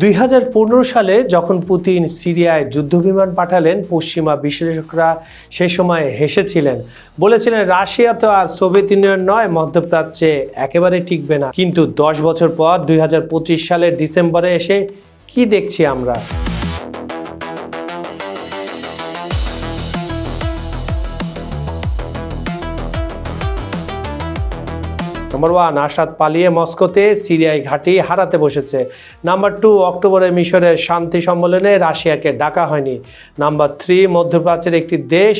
2015 সালে যখন পুতিন সিরিয়ায় যুদ্ধবিমান পাঠালেন, পশ্চিমা বিশ্লেষকরা সে সময় হেসেছিলেন, বলেছিলেন রাশিয়া তো আর সোভিয়েত ইউনিয়ন নয়, মধ্যপ্রাচ্যে একেবারে টিকবে না। কিন্তু 10 বছর পর 2025 সালের ডিসেম্বরে এসে কি দেখছি আমরা? নাম্বার 1, আসাদ পালিয়ে মস্কোতে সিরিয়ায় ঘাঁটি হারাতে বসেছে। নাম্বার 2, অক্টোবরে মিশরের শান্তি সম্মেলনে রাশিয়াকে ডাকা হয়নি। নাম্বার 3, মধ্যপ্রাচ্যের একটি দেশ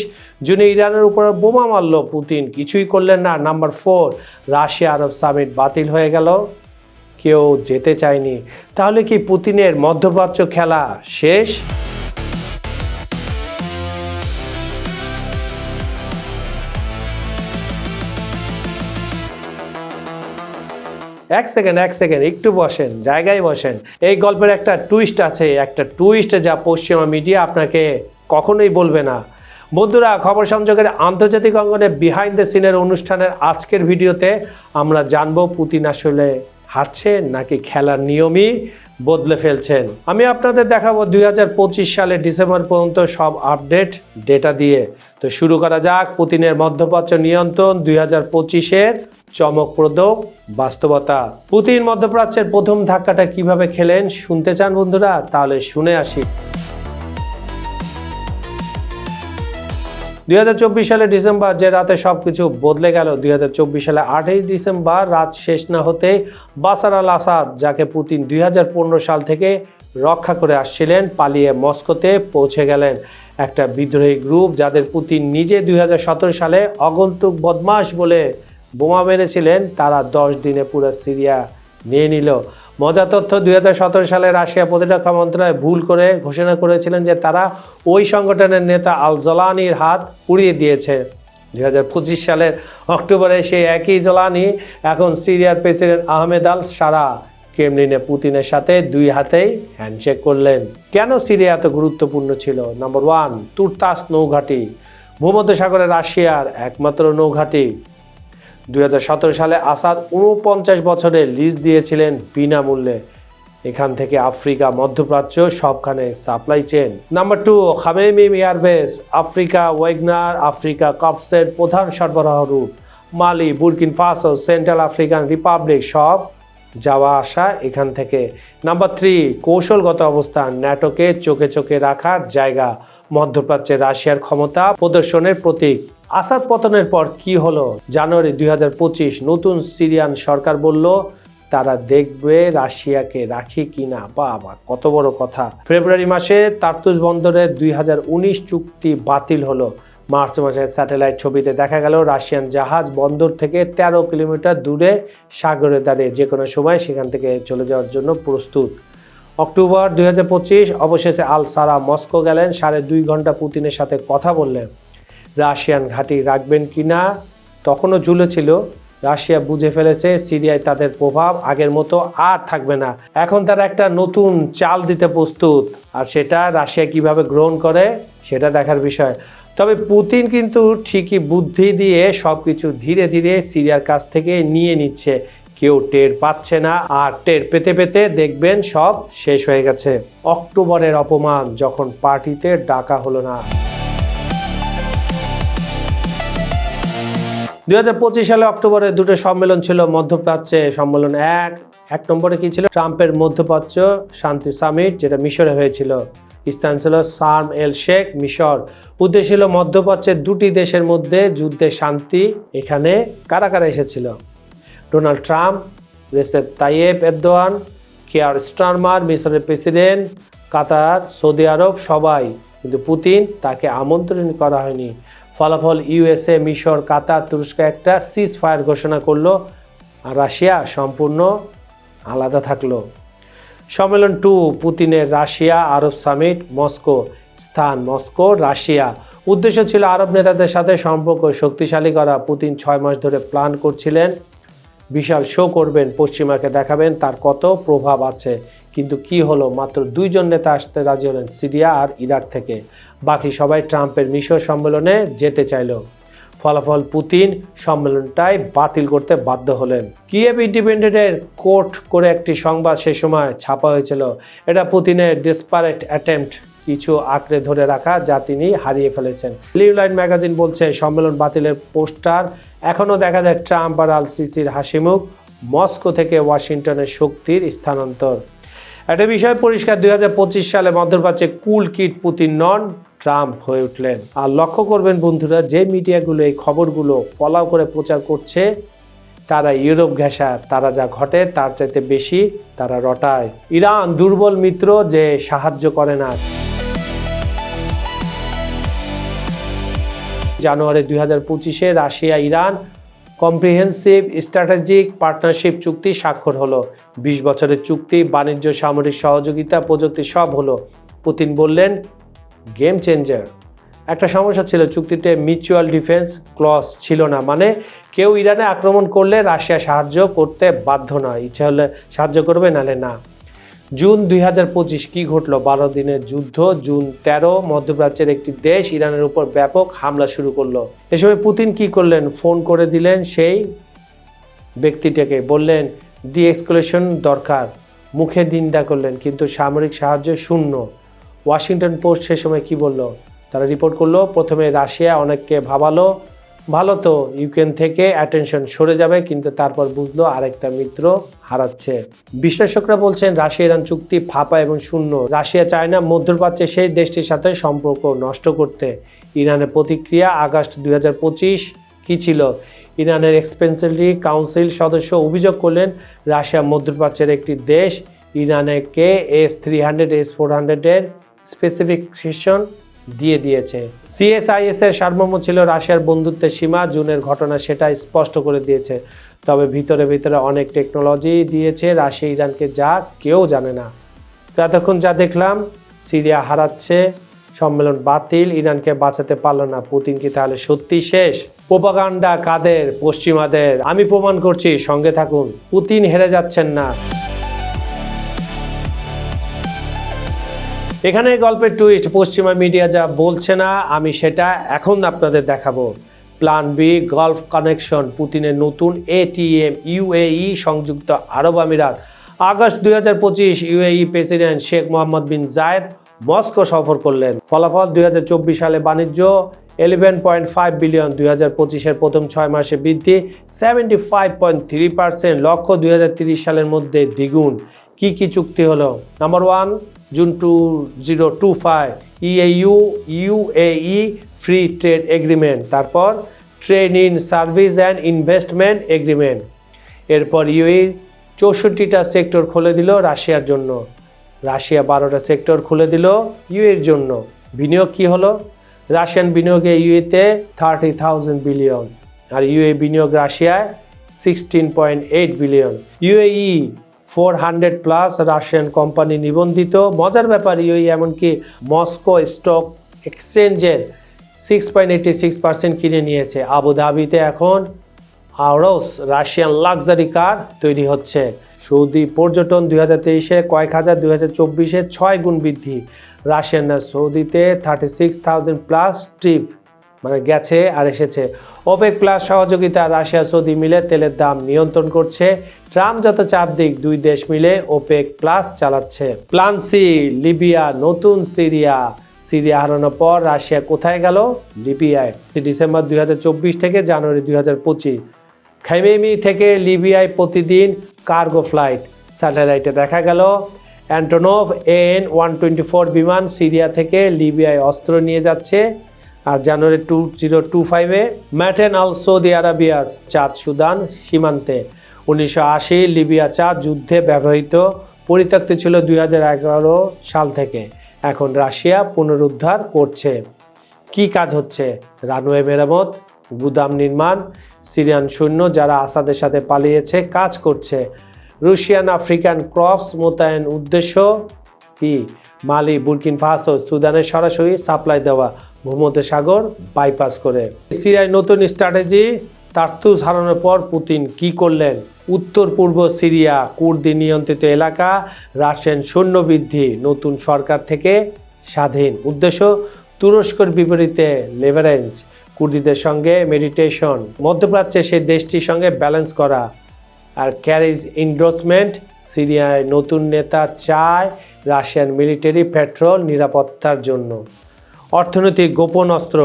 যিনি ইরানের উপর বোমা মারল, পুতিন কিছুই করলেন না। নাম্বার 4, রাশিয়া আরব সামিট বাতিল হয়ে গেল, কেউ যেতে চায়নি। তাহলে কি পুতিনের মধ্যপ্রাচ্য খেলা শেষ? এক সেকেন্ড একটু বসেন, জায়গায় বসেন। এই গল্পের একটা টুইস্ট আছে, একটা টুইস্ট যা পশ্চিমা মিডিয়া আপনাকে কখনোই বলবে না। বন্ধুরা, খবর সংযোগের আন্তর্জাতিক অঙ্গনে বিহাইন্ড দ্য সিনের অনুষ্ঠানের আজকের ভিডিওতে আমরা জানবো পুতিন আসলে হারছে নাকি খেলার নিয়মই বদলে ফেলছেন। আমি আপনাদের দেখাবো 2025 সালের ডিসেম্বর পর্যন্ত সব আপডেট ডেটা দিয়ে। তো শুরু করা যাক পুতিনের মধ্যপ্রাচ্য নিয়ন্ত্রণ 2025-এর চমকপ্রদ বাস্তবতা। পুতিন মধ্যপ্রাচ্যের প্রথম ধাক্কাটা কিভাবে খেলেন শুনতে চান বন্ধুরা? তাহলে শুনে আসি। 2024 সালে ডিসেম্বর যে রাতে সবকিছু বদলে গেল। 2024 সালে 8ই ডিসেম্বর রাত শেষ না হতে বাশার আল আসাদ, যাকে পুতিন 2015 সাল থেকে রক্ষা করে আসছিলেন, পালিয়ে মস্কোতে পৌঁছে গেলেন। একটা বিদ্রোহী গ্রুপ যাদের পুতিন নিজে 2017 সালে অগন্তুক বদমাশ বলে বোমা মেরেছিলেন, তারা 10 দিনে পুরো সিরিয়া নিয়ে নিল। মজা তথ্য, 2017 সালে রাশিয়া প্রতিরক্ষা মন্ত্রণালয় ভুল করে ঘোষণা করেছিলেন যে তারা ওই সংগঠনের নেতা আল জলানির হাত উড়িয়ে দিয়েছে। 2025 সালের অক্টোবরে সেই একই জলানি এখন সিরিয়ার প্রেসিডেন্ট আহমেদ আল সারা ক্রেমলিনে পুতিনের সাথে 2 হাতেই হ্যান্ডশেক করলেন। কেন সিরিয়া এত গুরুত্বপূর্ণ ছিল? নাম্বার 1, তুর্তাস নৌঘাঁটি, ভূমধ্যসাগরে রাশিয়ার একমাত্র নৌঘাঁটি। 2017 সালে আসাদ 49 বছরের লিজ দিয়েছিলেন বিনামূল্যে। এখান থেকে আফ্রিকা, মধ্যপ্রাচ্য সবখানে supply chain. Number 2, Khmeimim airbase, Africa Wagner, Africa কপসের প্রধান সরবরাহ রুট। Mali, Burkina Faso, Central African Republic সব যাওয়া আসা এখান থেকে। নাম্বার 3, কৌশলগত অবস্থান, ন্যাটোকে চোখে চোখে রাখার জায়গা, মধ্যপ্রাচ্যে রাশিয়ার ক্ষমতা প্রদর্শনের প্রতীক। আসাদ পতনের পর কি হলো? জানুয়ারি 2025 নতুন সিরিয়ান সরকার বলল তারা দেখবে রাশিয়াকে রাখি কিনা। বাবা, কত বড় কথা। ফেব্রুয়ারি মাসে তার্তুস বন্দরের 2019 চুক্তি বাতিল হলো। মার্চ মাসে স্যাটেলাইট ছবিতে দেখা গেল রাশিয়ান জাহাজ বন্দর থেকে 13 কিলোমিটার দূরে সাগরে দাঁড়িয়ে যে কোনো সময় সেখান থেকে চলে যাওয়ার জন্য প্রস্তুত। অক্টোবর 2025 অবশেষে আল সারা মস্কো গেলেন, 2.5 ঘন্টা পুতিনের সাথে কথা বললেন। রাশিয়ান ঘাঁটি রাখবেন কিনা তখনও ঝুলেছিল। রাশিয়া বুঝে ফেলেছে সিরিয়ায় তাদের প্রভাব আগের মতো আর থাকবে না। এখন তারা একটা নতুন চাল দিতে প্রস্তুত, আর সেটা রাশিয়া কিভাবে গ্রহণ করে সেটা দেখার বিষয়। তবে পুতিন কিন্তু ঠিকই বুদ্ধি দিয়ে সবকিছু ধীরে ধীরে সিরিয়ার কাছ থেকে নিয়ে নিচ্ছে। কেউ টের পাচ্ছে না, আর টের পেতে পেতে দেখবেন সব শেষ হয়ে গেছে। অক্টোবরের অপমান, যখন পার্টিতে ডাকা হলো না। 2025 সালে অক্টোবরে 2টো সম্মেলন ছিল মধ্যপ্রাচ্যে। সম্মেলন 1 নম্বরে কি ছিল? ট্রাম্পের মধ্যপ্রাচ্য শান্তি সামিট, যেটা মিশরে হয়েছিল। স্থান ছিল শার্ম এল শেখ, মিশর। উদ্দেশ্য ছিল মধ্যপ্রাচ্যের 2টি দেশের মধ্যে যুদ্ধে শান্তি। এখানে কারা কারা এসেছিল? Donald Trump, Recep Tayyip Erdogan, care Starmer মিশরের প্রেসিডেন্ট, কাতার, সৌদি আরব সবাই। কিন্তু পুতিন, তাকে আমন্ত্রণ করা হয়নি। ফলাফল ইউএসএ, মিশর, কাতার, তুরস্ক একটা সিজ ফায়ার ঘোষণা করলো, আর রাশিয়া সম্পূর্ণ আলাদা থাকলো। সম্মেলন 2, পুতিনের রাশিয়া আরব সামিট, মস্কো। স্থান মস্কো, রাশিয়া। উদ্দেশ্য ছিল আরব নেতাদের সাথে সম্পর্ক শক্তিশালী করা। পুতিন 6 মাস ধরে প্ল্যান করছিলেন, বিশাল শো করবেন, পশ্চিমাকে দেখাবেন তার কত প্রভাব আছে। কিন্তু কি হলো? মাত্র 2 জন নেতা আসতে রাজি হলেন, সিরিয়া আর ইরাক থেকে। বাকি সবাই ট্রাম্পের মিশর সম্মেলনে যেতে চাইল। ফলাফল পুতিন সম্মেলনটাই বাতিল করতে বাধ্য হলেন। কিয়েভ ইন্ডিপেন্ডেন্টের কোট করে একটি সংবাদ সে সময় ছাপা হয়েছিল। এটা পুতিনের ডেসপারেট অ্যাটেম্পট কিছু আঁকড়ে ধরে রাখা যা তিনি হারিয়ে ফেলেছেন। লিভ লাইন ম্যাগাজিন বলছে সম্মেলন বাতিলের পোস্টার এখনও দেখা যায় ট্রাম্প আর আল সিসির হাসিমুখ, মস্কো থেকে ওয়াশিংটনের শক্তির স্থানান্তর। একটা বিষয় পরিষ্কার, 2025 সালে মধ্যপ্রাচ্যে কুল কিড পুতিন নন, ট্রাম্প হয়ে উঠলেন। আর লক্ষ্য করবেন বন্ধুরা, যে মিডিয়াগুলো এই খবরগুলো ফলো করে প্রচার করছে তারা ইউরোপ ঘেঁষা, তারা যা ঘটে তার চাইতে বেশি তারা রটায়। ইরান দুর্বল মিত্র যে সাহায্য করে না। জানুয়ারি 2025-এ Russia Iran comprehensive strategic partnership চুক্তি স্বাক্ষর হলো। 20 বছরের চুক্তি, বাণিজ্য, সামরিক সহযোগিতা, প্রযুক্তি সব হলো। পুতিন বললেন গেম চেঞ্জার। একটা সমস্যা ছিল, চুক্তিতে মিউচুয়াল ডিফেন্স ক্লজ ছিল না, মানে কেউ ইরানে আক্রমণ করলে রাশিয়া সাহায্য করতে বাধ্য নয়, ইচ্ছা হলে সাহায্য করবে নাহলে না। জুন 2025 কি ঘটলো? 12 দিনের যুদ্ধ। জুন 13 মধ্যপ্রাচ্যের একটি দেশ ইরানের উপর ব্যাপক হামলা শুরু করলো। এ সময় পুতিন কি করলেন? ফোন করে দিলেন সেই ব্যক্তিটাকে, বললেন ডি এসকেলেশন দরকার, মুখে নিন্দা করলেন, কিন্তু সামরিক সাহায্য শূন্য। ওয়াশিংটন পোস্ট সে সময় কি বলল? তারা রিপোর্ট করলো প্রথমে রাশিয়া অনেককে ভাবালো ভালো তো ইউক্রেন থেকে অ্যাটেনশন সরে যাবে, কিন্তু তারপর বুঝলো আরেকটা মিত্র হারাচ্ছে। বিশ্লেষকরা বলছেন রাশিয়া ইরান চুক্তি ফাঁপা এবং শূন্য। রাশিয়া চায় না মধ্যপ্রাচ্যে সেই দেশটির সাথে সম্পর্ক নষ্ট করতে। ইরানের প্রতিক্রিয়া আগস্ট 2025 কি ছিল? ইরানের এক্সপেন্সিভলি কাউন্সিল সদস্য অভিযোগ করলেন রাশিয়া মধ্যপ্রাচ্যের একটি দেশ ইরানকে S-300 S-400 এর স্পেসিফিকেশন দিয়ে দিয়েছে। CSIS এর সার্বভৌম ছিল রাশিয়ার বন্ধুত্বের সীমা। জুনের ঘটনা সেটা স্পষ্ট করে দিয়েছে। তবে ভিতরে ভিতরে অনেক টেকনোলজি দিয়েছে রাশিয়া ইরানকে, যা কেউ জানে না। এতক্ষণ যা দেখলাম, সিরিয়া হারাচ্ছে, সম্মেলন বাতিল, ইরানকে বাঁচাতে পারল না। পুতিন কি তাহলে সত্যি শেষ? প্রোপাগান্ডা কাদের? পশ্চিমাদের। আমি প্রমাণ করছি, সঙ্গে থাকুন। পুতিন হেরে যাচ্ছেন না। এখানে গল্পের টুইস্ট, পশ্চিমা মিডিয়া যা বলছে না আমি সেটা এখন আপনাদের দেখাবো। প্ল্যান বি, গালফ কানেকশন, পুতিনের নতুন ATM, UAE সংযুক্ত আরব আমিরাত। August 2025 UAE president Sheikh Mohammed bin Zayed Moscow সফর করলেন। ফলাফল 2024 সালে বাণিজ্য 11.5 বিলিয়ন, 2025-এর প্রথম 6 মাসে বৃদ্ধি 75.3%, লক্ষ্য 2030 সালের মধ্যে দ্বিগুণ। কি কি চুক্তি হলো? Number 1, June 2025 EU UAE free trade agreement. তারপর trade in service and investment agreement. এরপর UAE 64টা সেক্টর খুলে দিল রাশিয়ার জন্য। রাশিয়া 12টা সেক্টর খুলে দিল UAE-র জন্য। বিনিয়োগ কি হলো? রাশিয়ান বিনিয়োগে UAE-তে 30,000 বিলিয়ন, আর UAE বিনিয়োগ রাশিয়ায় 16.8 billion. UAE 400 plus Russian company নিবন্ধিত। মজার ব্যাপার, UAE এমনকি মস্কো স্টক এক্সচেঞ্জের 6.86% কিনে নিয়েছে। আবুধাবিতে এখন আরোস রাশিয়ান লাক্সারি কার তৈরি হচ্ছে। সৌদি পর্যটন 2023-এ কয়েক হাজার, 2024-এ 6 গুণ বৃদ্ধি। রাশিয়ান না সৌদিতে 36,000 প্লাস ট্রিপ, মানে গেছে আর এসেছে। ওপেক প্লাস সহযোগিতা, রাশিয়া সৌদি মিলে তেলের দাম নিয়ন্ত্রণ করছে। ট্রাম্প যত চাপ দিক, দুই দেশ মিলে ওপেক প্লাস চালাচ্ছে। প্ল্যান সি, লিবিয়া, নতুন সিরিয়া। সিরিয়া হারানোর পর রাশিয়া কোথায় গেল? লিবিয়ায়। ডিসেম্বর 2024 থেকে জানুয়ারি 2025 খাইমেমি থেকে লিবিয়ায় প্রতিদিন কার্গো ফ্লাইট। স্যাটেলাইটে দেখা গেল অ্যান্টোনভ AN-124 বিমান সিরিয়া থেকে লিবিয়ায় অস্ত্র নিয়ে যাচ্ছে। আর জানুয়ারি 2025-এ ম্যাটেন আল সৌদি আরাবিয়া চাঁদ সুদান সীমান্তে। 1980 লিবিয়া চাঁদ যুদ্ধে ব্যবহৃত, পরিত্যক্ত ছিল 2011 সাল থেকে। এখন রাশিয়া পুনরুদ্ধার করছে। কি কাজ হচ্ছে? রানওয়ে মেরামত, গুদাম নির্মাণ, সিরিয়ান সৈন্য যারা আসাদের সাথে পালিয়েছে কাজ করছে। রুশিয়ান আফ্রিকান ক্রপস মোতায়েন, উদ্দেশ্য কি? মালি, বুরকিনা ফাসো, সুদানের সরাসরি সাপ্লাই দেওয়া, ভূমধ্যসাগর বাইপাস করে। সিরিয়ায় নতুন স্ট্র্যাটেজি। তার্তুস হারানোর পর পুতিন কি করলেন? উত্তর পূর্ব সিরিয়া কুর্দি নিয়ন্ত্রিত এলাকা, রাশিয়ান সৈন্য বৃদ্ধি, নতুন সরকার থেকে স্বাধীন। উদ্দেশ্য তুরস্কের বিপরীতে লেভারেজ, কুর্দিদের সঙ্গে মেডিটেশন, মধ্যপ্রাচ্যে সেই দেশটির সঙ্গে ব্যালেন্স করা। আর ক্যারিজ ইন্ডোর্সমেন্ট, সিরিয়ায় নতুন নেতা চায় রাশিয়ান মিলিটারি পেট্রোল নিরাপত্তার জন্য। অর্থনৈতিক গোপন অস্ত্র,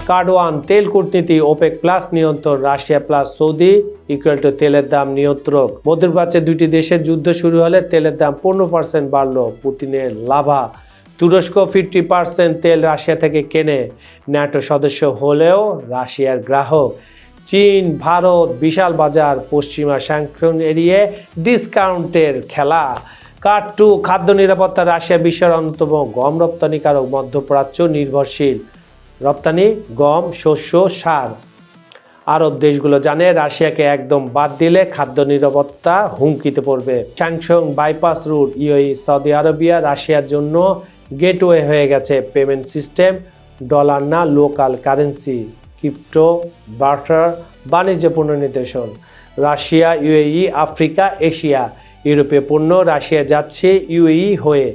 কার্ডওয়ান তেল কূটনীতি, ওপেক প্লাস নিয়ন্ত্রণ, Russia plus Saudi equal to তেলের দাম নিয়ন্ত্রক। মধ্যপ্রাচ্যে দুটি দেশের যুদ্ধ শুরু হলে তেলের দাম 15% বাড়ল, পুতিনের লাভা। তুরস্ক 50% তেল রাশিয়া থেকে কেনে, ন্যাটো সদস্য হলেও রাশিয়ার গ্রাহক। চীন ভারত বিশাল বাজার, পশ্চিমা স্যাংশন এড়িয়ে ডিসকাউন্টের খেলা। কার্ড 2 খাদ্য নিরাপত্তা, রাশিয়া বিশ্বের অন্যতম গম রপ্তানিকারক, মধ্যপ্রাচ্য নির্ভরশীল। রপ্তানি গম, শস্য, সার। আরব দেশগুলো জানে রাশিয়াকে একদম বাদ দিলে খাদ্য নিরাপত্তা হুমকিতে পড়বে। Sanction bypass route, UAE Saudi Arabia রাশিয়ার জন্য গেটওয়ে হয়ে গেছে। পেমেন্ট সিস্টেম ডলার না লোকাল কারেন্সি, ক্রিপ্টো, বার্টার, বাণিজ্য পুনর্নির্দেশন। রাশিয়া ইউএই আফ্রিকা এশিয়া, ইউরোপীয় পণ্য রাশিয়া যাচ্ছে ইউএই হয়ে।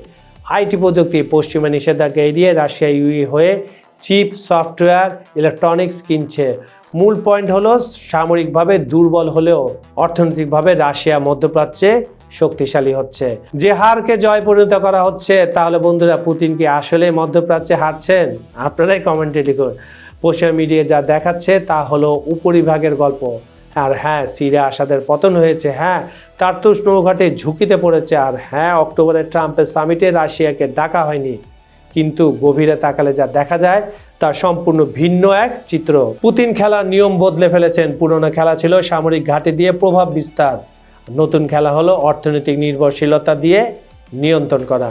আইটি প্রযুক্তি, পশ্চিমা নিষেধাজ্ঞা এড়িয়ে রাশিয়া ইউএই হয়ে চিপ, সফটওয়্যার, ইলেকট্রনিক্স কিনছে। মূল পয়েন্ট হলো সামরিকভাবে দুর্বল হলেও অর্থনৈতিকভাবে রাশিয়া মধ্যপ্রাচ্যে শক্তিশালী হচ্ছে। যে হারকে জয় পরিণত করা হচ্ছে, তাহলে বন্ধুরা পুতিন কি আসলে মধ্যপ্রাচ্যে হারছেন? আপনারাই কমেন্টে লিখুন। পশ্চিমা মিডিয়া যা দেখাচ্ছে তা হলো উপরিভাগের গল্প। আর হ্যাঁ, সিরিয়া আসাদের পতন হয়েছে, হ্যাঁ টার্তুস নৌঘাটে ঝুঁকিতে পড়েছে, আর হ্যাঁ অক্টোবরে ট্রাম্পের সামিটে রাশিয়াকে ডাকা হয়নি। কিন্তু গভীরে তাকালে যা দেখা যায় তা সম্পূর্ণ ভিন্ন এক চিত্র। পুতিন খেলার নিয়ম বদলে ফেলেছেন। পুরনো খেলা ছিল সামরিক ঘাঁটি দিয়ে প্রভাব বিস্তার, নতুন খেলা হলো অর্থনৈতিক নির্ভরশীলতা দিয়ে নিয়ন্ত্রণ করা।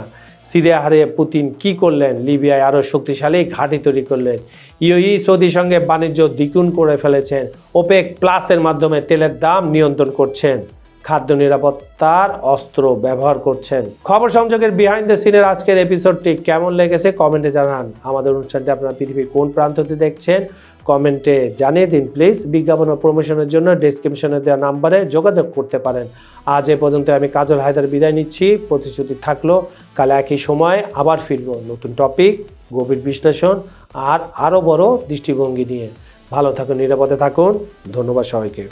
সিরিয়া হারিয়ে পুতিন কি করলেন? লিবিয়ায় আরও শক্তিশালী ঘাঁটি তৈরি করলেন। ইউএই সৌদির সঙ্গে বাণিজ্য দ্বিগুণ করে ফেলেছেন। ওপেক প্লাসের মাধ্যমে তেলের দাম নিয়ন্ত্রণ করছেন। খাদ্য নিরাপত্তার অস্ত্র ব্যবহার করছেন। খবর সংযোগের বিহাইন্ড দ্য সিনের আজকের এপিসোডটি কেমন লেগেছে কমেন্টে জানান। আমাদের অনুষ্ঠানটি আপনারা পৃথিবীর কোন প্রান্ততে দেখছেন কমেন্টে জানিয়ে দিন প্লিজ। বিজ্ঞাপন ও প্রমোশনের জন্য ডেসক্রিপশনে দেওয়া নাম্বারে যোগাযোগ করতে পারেন। আজ এ পর্যন্ত আমি কাজল হায়দার বিদায় নিচ্ছি। প্রতিশ্রুতি থাকলো কাল একই সময় আবার ফিরব নতুন টপিক, গভীর বিশ্লেষণ আর আরও বড় দৃষ্টিভঙ্গি নিয়ে। ভালো থাকুন, নিরাপদে থাকুন। ধন্যবাদ সবাইকে।